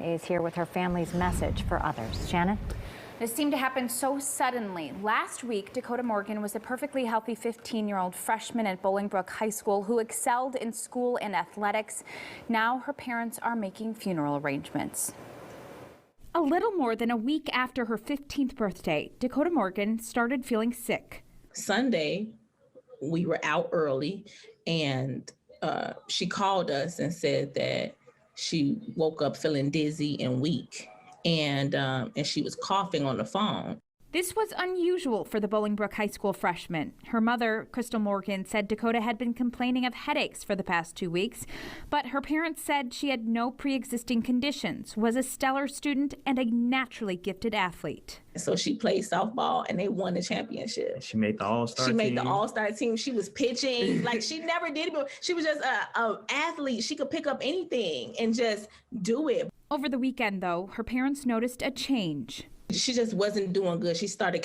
is here with her family's message for others. Shannon? This seemed to happen so suddenly. Last week, Dakota Morgan was a perfectly healthy 15-year-old freshman at Bolingbrook High School who excelled in school and athletics. Now her parents are making funeral arrangements. A little more than a week after her 15th birthday, Dakota Morgan started feeling sick. Sunday, we were out early, and she called us and said that she woke up feeling dizzy and weak. And she was coughing on the phone. This was unusual for the Bolingbrook High School freshman. Her mother, Crystal Morgan, said Dakota had been complaining of headaches for the past 2 weeks, but her parents said she had no pre-existing conditions, was a stellar student, and a naturally gifted athlete. So she played softball, and they won the championship. She made the All-Star team. She made the All-Star team. She was pitching. Like, she never did it before. She was just an athlete. She could pick up anything and just do it. Over the weekend, though, her parents noticed a change. She just wasn't doing good. She started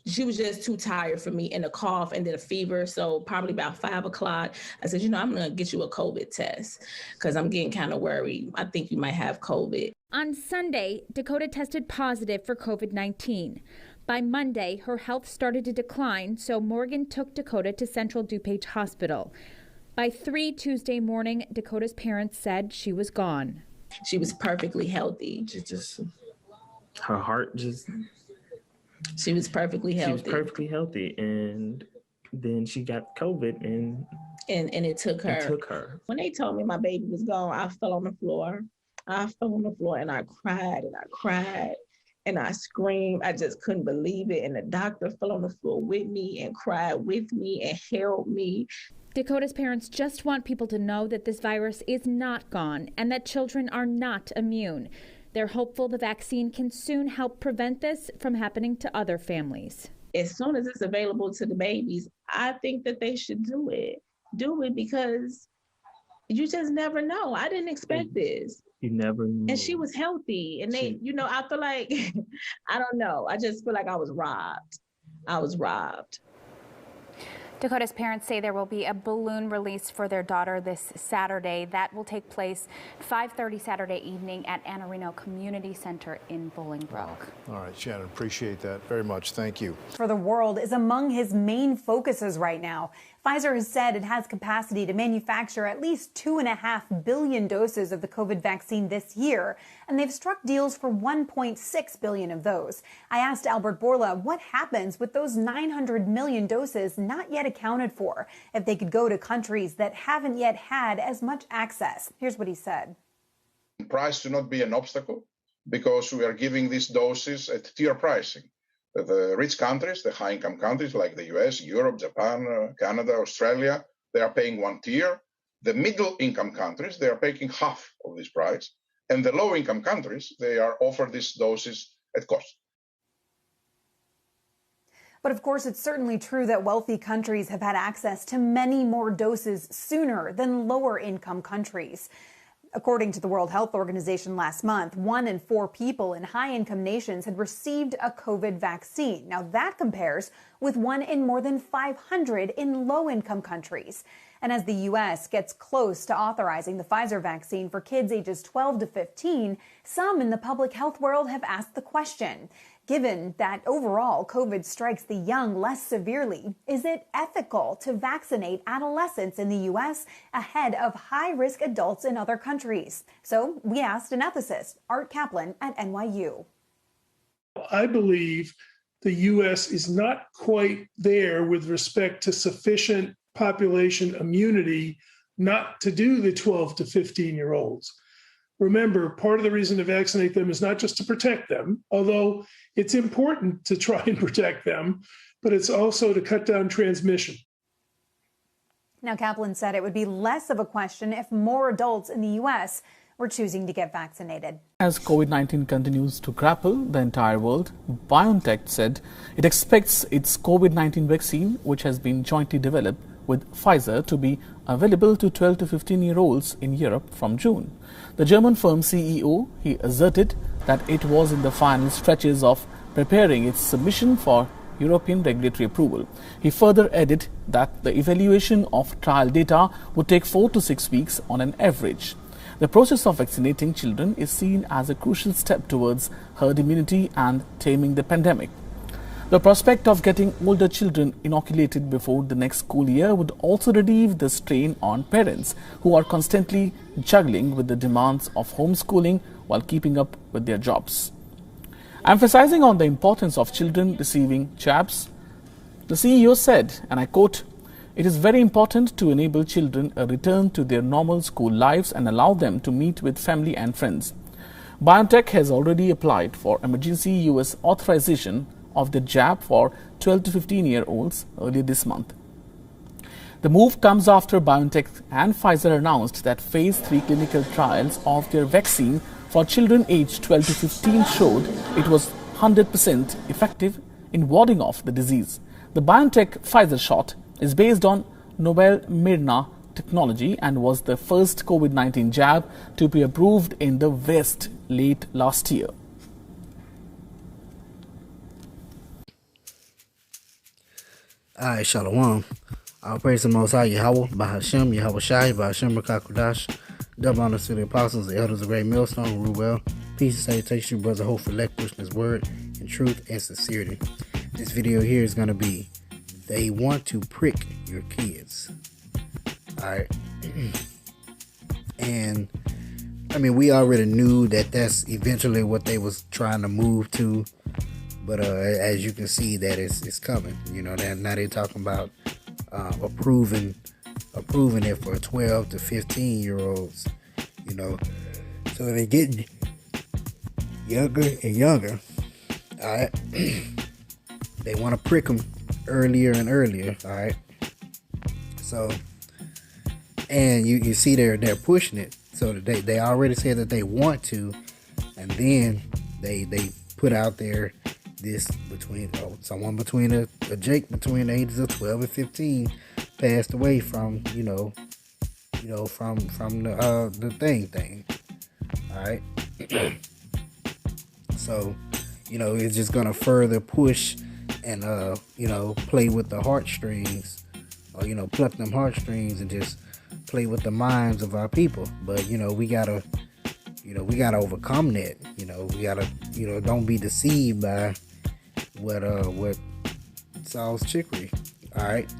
she was just too tired for me, and a cough and then a fever. So probably about 5 o'clock, I said, I'm going to get you a COVID test because I'm getting kind of worried. I think you might have COVID. On Sunday, Dakota tested positive for COVID-19. By Monday, her health started to decline, so Morgan took Dakota to Central DuPage Hospital. By 3 Tuesday morning, Dakota's parents said she was gone. She was perfectly healthy. Her heart She was perfectly healthy. She was perfectly healthy, and then she got COVID, and it took her. It took her. When they told me my baby was gone, I fell on the floor. And I cried and I cried and I screamed. I just couldn't believe it. And the doctor fell on the floor with me and cried with me and held me. Dakota's parents just want people to know that this virus is not gone and that children are not immune. They're hopeful the vaccine can soon help prevent this from happening to other families. As soon as it's available to the babies, I think that they should do it. Do it because you just never know. I didn't expect this. You never knew. And she was healthy. And I feel like, I don't know. I just feel like I was robbed. Dakota's parents say there will be a balloon release for their daughter this Saturday. That will take place 5:30 Saturday evening at Anna Reno Community Center in Bolingbrook. All right, Shannon, appreciate that very much. Thank you. For the world is among his main focuses right now. Pfizer has said it has capacity to manufacture at least 2.5 billion doses of the COVID vaccine this year, and they've struck deals for 1.6 billion of those. I asked Albert Bourla what happens with those 900 million doses not yet accounted for, if they could go to countries that haven't yet had as much access. Here's what he said. Price should not be an obstacle because we are giving these doses at tier pricing. The rich countries, the high-income countries like the US, Europe, Japan, Canada, Australia, they are paying one tier. The middle-income countries, they are paying half of this price. And the low-income countries, they are offered these doses at cost. But of course, it's certainly true that wealthy countries have had access to many more doses sooner than lower-income countries. According to the World Health Organization last month, 1 in 4 people in high-income nations had received a COVID vaccine. Now that compares with 1 in more than 500 in low-income countries. And as the U.S. gets close to authorizing the Pfizer vaccine for kids ages 12 to 15, some in the public health world have asked the question, given that overall COVID strikes the young less severely, is it ethical to vaccinate adolescents in the U.S. ahead of high-risk adults in other countries? So we asked an ethicist, Art Kaplan at NYU. I believe the U.S. is not quite there with respect to sufficient population immunity not to do the 12 to 15-year-olds. Remember, part of the reason to vaccinate them is not just to protect them, although it's important to try and protect them, but it's also to cut down transmission. Now, Kaplan said it would be less of a question if more adults in the U.S. were choosing to get vaccinated. As COVID-19 continues to grapple the entire world, BioNTech said it expects its COVID-19 vaccine, which has been jointly developed with Pfizer, to be available to 12 to 15-year-olds in Europe from June. The German firm CEO, he asserted that it was in the final stretches of preparing its submission for European regulatory approval. He further added that the evaluation of trial data would take 4 to 6 weeks on an average. The process of vaccinating children is seen as a crucial step towards herd immunity and taming the pandemic. The prospect of getting older children inoculated before the next school year would also relieve the strain on parents who are constantly juggling with the demands of homeschooling while keeping up with their jobs. Emphasizing on the importance of children receiving jabs, the CEO said, and I quote, "It is very important to enable children a return to their normal school lives and allow them to meet with family and friends." BioNTech has already applied for emergency US authorization of the jab for 12 to 15-year-olds earlier this month. The move comes after BioNTech and Pfizer announced that phase 3 clinical trials of their vaccine for children aged 12 to 15 showed it was 100% effective in warding off the disease. The BioNTech Pfizer shot is based on novel Myrna technology and was the first COVID-19 jab to be approved in the West late last year. Alright, Shalom. I'll praise the Most High Yahweh, Bahashem, Yahweh Shai, Bahashem, Rakakudash. Double honors to the apostles, the elders of Great Millstone, rule well. Peace and salutation, brother, hope, elect, pushing his word in truth and sincerity. This video here is going to be, they want to prick your kids. Alright. And, I mean, we already knew that that's eventually what they was trying to move to. But as you can see, that it's coming. You know, now they're talking about approving it for 12 to 15-year-olds. You know, so they're getting younger and younger. All right, they want to prick them earlier and earlier. All right, so and you see they're pushing it. So they already said that they want to, and then they put out there. This someone between a Jake between the ages of 12 and 15 passed away from from the thing. All right. So it's just gonna further push and play with the heartstrings, or pluck them heartstrings and just play with the minds of our people. But we gotta overcome that. We gotta don't be deceived by what Saul's trickery. All right.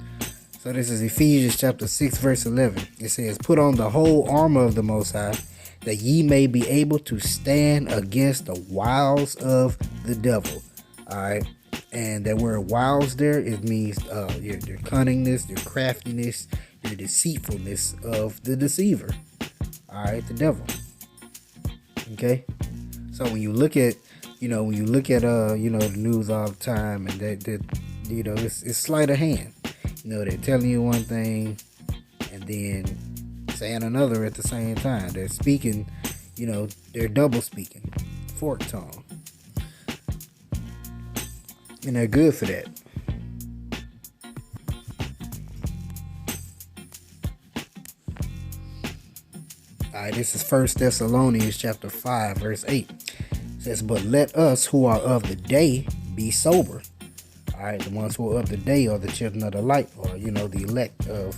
So this is Ephesians chapter 6 verse 11. It says, "Put on the whole armor of the Most High, that ye may be able to stand against the wiles of the devil." All right. And that word wiles there, it means your cunningness, your craftiness, your deceitfulness of the deceiver. All right, the devil. Okay. So when you look at the news all the time, and that it's sleight of hand. They're telling you one thing and then saying another at the same time. They're speaking, they're double speaking, fork tongue, and they're good for that. All right, this is 1 Thessalonians chapter 5 verse 8. It says, "But let us who are of the day be sober." All right, the ones who are of the day are the children of the light, or the elect of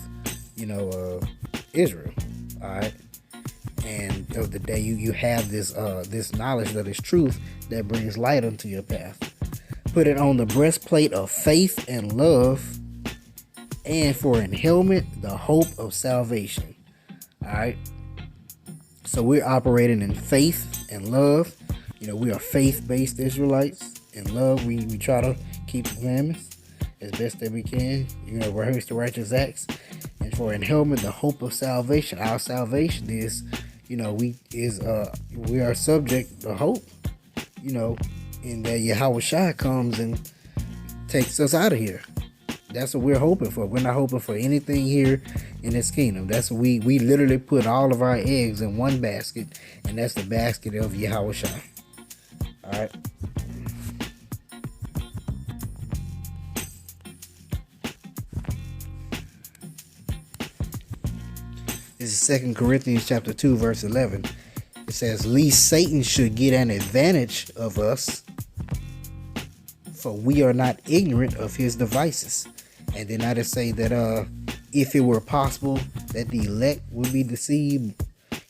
Israel. All right, and of the day you have this knowledge that is truth that brings light unto your path. "Put it on the breastplate of faith and love, and for an helmet the hope of salvation." All right, so we're operating in faith and love. We are faith-based Israelites. In love, we try to keep the commandments as best that we can. Rehearse the righteous acts. And for an helmet, the hope of salvation. Our salvation is, we are subject to hope. In that Yahweh Shai comes and takes us out of here. That's what we're hoping for. We're not hoping for anything here in this kingdom. That's what we literally put all of our eggs in one basket, and that's the basket of Yahweh Shai. All right. This is 2 Corinthians chapter 2 verse 11. It says, "Lest Satan should get an advantage of us, for we are not ignorant of his devices." And then I just say that if it were possible that the elect would be deceived,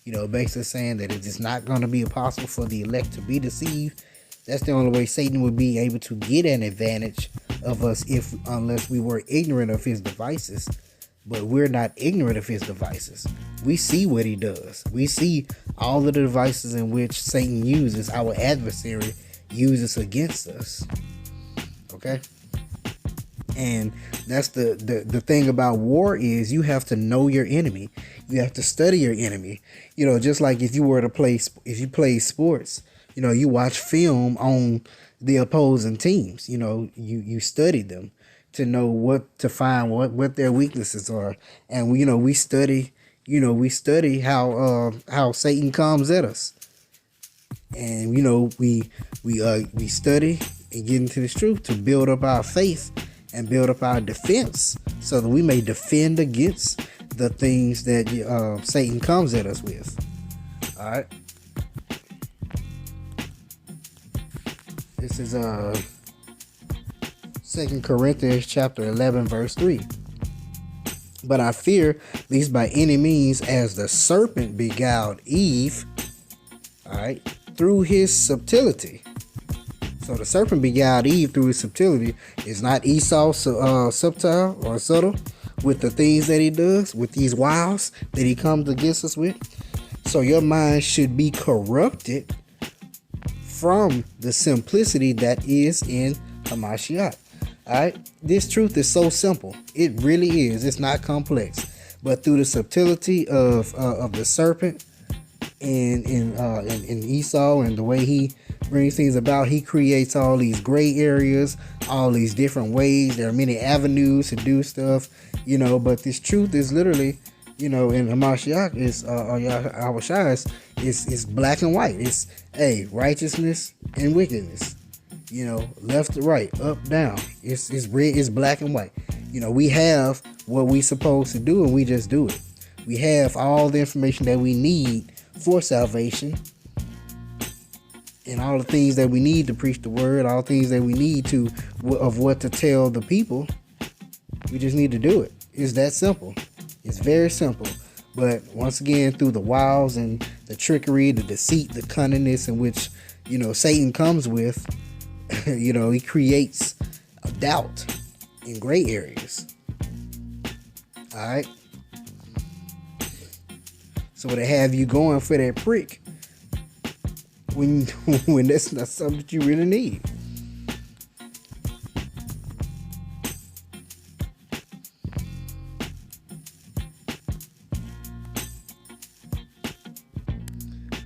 Basically saying that it is not going to be possible for the elect to be deceived. That's the only way Satan would be able to get an advantage of us unless we were ignorant of his devices. But we're not ignorant of his devices. We see what he does. We see all of the devices in which Satan uses, our adversary uses against us. Okay? And that's the thing about war is you have to know your enemy. You have to study your enemy. Just like if you play sports, you watch film on the opposing teams. You study them to know what to find, what their weaknesses are. And we study how Satan comes at us. And we study and get into this truth to build up our faith and build up our defense so that we may defend against the things that Satan comes at us with. All right. This is 2 Corinthians chapter 11, verse 3. But I fear, lest by any means, as the serpent beguiled Eve, all right, through his subtlety. So the serpent beguiled Eve through his subtlety. Is not Esau subtle or subtle with the things that he does, with these wiles that he comes against us with? So your mind should be corrupted from the simplicity that is in Hamashiach. All right, this truth is so simple. It really is. It's not complex. But through the subtlety of the serpent and Esau and the way he brings things about, he creates all these gray areas, all these different ways. There are many avenues to do stuff, but this truth is literally, in Hamashiach is black and white. It's righteousness and wickedness, left to right, up, down. It's red, it's black and white. We have what we supposed to do and we just do it. We have all the information that we need for salvation, and all the things that we need to preach the word, all the things that we need of what to tell the people. We just need to do it. It's that simple. It's very simple. But once again, through the wiles and the trickery, the deceit, the cunningness in which, Satan comes with, he creates a doubt in gray areas. All right. So to have you going for that prick when that's not something that you really need.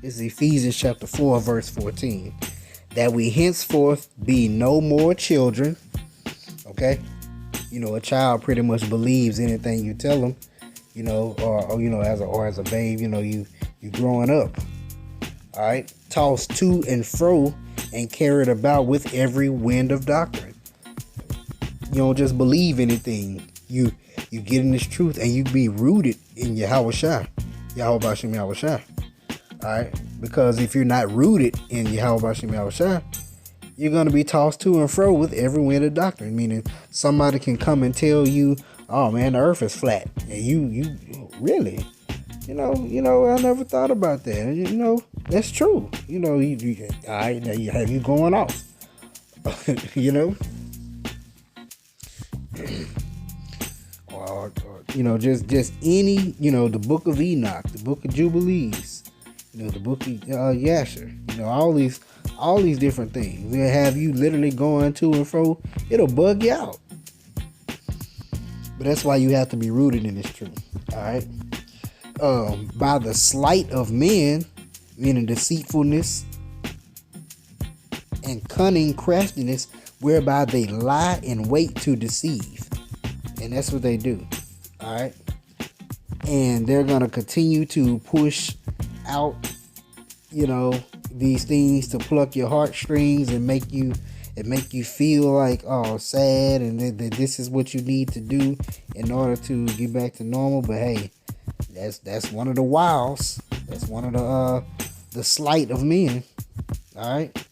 It's Ephesians chapter 4, verse 14. That we henceforth be no more children. Okay? A child pretty much believes anything you tell them, or as a babe, you growing up. All right? Tossed to and fro and carried about with every wind of doctrine. You don't just believe anything. You get in this truth and you be rooted in Yahweh Shai. Yahweh Bashim Yahweh Shai. Alright? Because if you're not rooted in Yahweh Bashim Yahweh Shai, you're going to be tossed to and fro with every wind of doctrine. Meaning somebody can come and tell you, oh man, the earth is flat. And you really? I never thought about that. That's true. All right, now you have you going off. Or just any, the book of Enoch, the book of Jubilees, the book of Yasher, all these different things. They'll have you literally going to and fro. It'll bug you out. But that's why you have to be rooted in this truth. All right. By the sleight of men, meaning deceitfulness and cunning craftiness, whereby they lie in wait to deceive. And that's what they do. All right. And they're going to continue to push out, these things to pluck your heartstrings and make you feel like, sad, and that this is what you need to do in order to get back to normal. But hey, that's one of the wiles. That's one of the sleight of men. All right.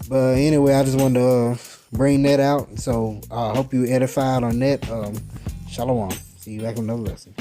But anyway, I just wanted to bring that out. So I hope you edified on that. Shalom. See you back with another lesson.